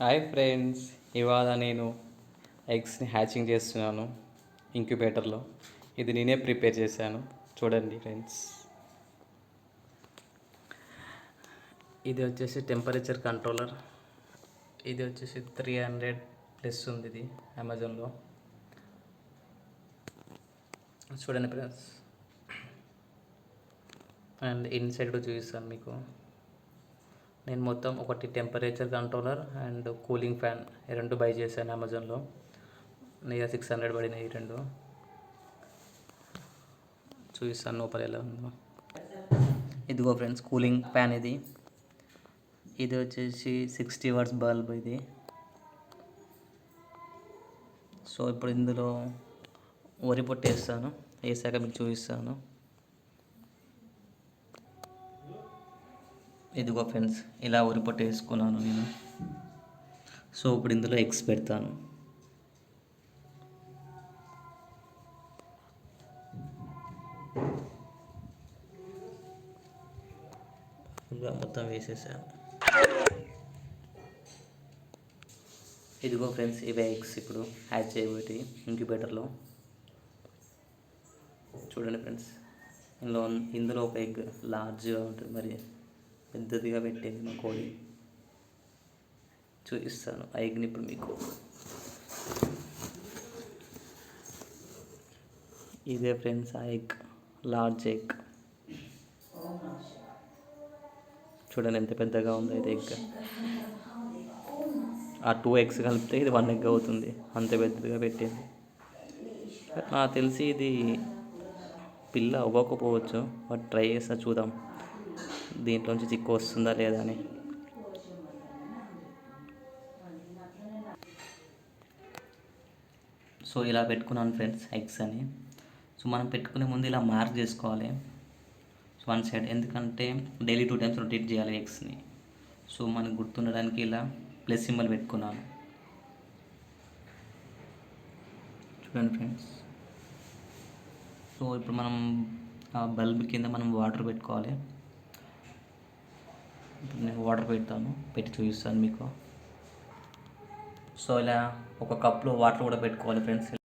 Hi friends, ఇవాళ నేను ఎగ్స్ని హ్యాచింగ్ చేస్తున్నాను ఇంక్యుబేటర్లో. ఇది నేనే ప్రిపేర్ చేశాను, చూడండి ఫ్రెండ్స్. ఇది వచ్చేసి టెంపరేచర్ కంట్రోలర్. ఇది వచ్చేసి 300+ ఉంది. ఇది అమెజాన్లో. చూడండి ఫ్రెండ్స్, అండ్ ఇన్సైడ్ చూపిస్తాను మీకు. నేను మొత్తం ఒకటి temperature controller and cooling fan రెండు బై చేశాను అమెజాన్లో. నేను 600 పడినాయి ఈ రెండు. చూపిస్తాను లోపల ఎలా ఉందో. ఇదిగో ఫ్రెండ్స్, కూలింగ్ ఫ్యాన్ ఇది. ఇది వచ్చేసి 60 వాట్స్ బల్బ్ ఇది. సో ఇప్పుడు ఇందులో వరి పొట్టు వేస్తాను. వేసాక మీకు చూపిస్తాను. ఇదిగో ఫ్రెండ్స్, ఇలా వరి పొట్టు వేసుకున్నాను నేను. సో ఇప్పుడు ఇందులో ఎగ్స్ పెడతాను. ఇలా మొత్తం వేసేసాను. ఇదిగో ఫ్రెండ్స్, ఇవే ఎగ్స్ ఇప్పుడు హ్యాచ్ చేయబట్టి ఇంక్యుబేటర్లో. చూడండి ఫ్రెండ్స్, ఇందులో ఒక ఎగ్ లార్జ్గా ఉంటుంది, మరి పెద్దదిగా పెట్టింది మా కోడి. చూపిస్తాను ఆ ఎగ్ని ఇప్పుడు మీకు. ఇదే ఫ్రెండ్స్ ఆ ఎగ్, లార్జ్ ఎగ్. చూడండి ఎంత పెద్దగా ఉందో ఇది ఎగ్. ఆ 2 ఎగ్స్ కలిపితే ఇది 1 ఎగ్ అవుతుంది, అంత పెద్దదిగా పెట్టింది. నాకు తెలిసి ఇది పిల్ల అవ్వకపోవచ్చు, బట్ ట్రై చేస్తా, చూద్దాం దీంట్లోంచి చిక్కు వస్తుందా లేదా అని. సో ఇలా పెట్టుకున్నాను ఫ్రెండ్స్ ఎగ్స్ అని. సో మనం పెట్టుకునే ముందు ఇలా మార్క్ చేసుకోవాలి వన్ సైడ్, ఎందుకంటే డైలీ 2 టైమ్స్ రొటేట్ చేయాలి ఎగ్స్ని. సో మనకు గుర్తుండడానికి ఇలా ప్లస్ సింబల్ పెట్టుకున్నాను. చూడండి ఫ్రెండ్స్. సో ఇప్పుడు మనం ఆ బల్బ్ కింద మనం వాటర్ పెట్టుకోవాలి. ఇప్పుడు నేను వాటర్ పెట్టి చూపిస్తాను మీకు. సో ఇలా ఒక కప్లో వాటర్ కూడా పెట్టుకోవాలి ఫ్రెండ్స్.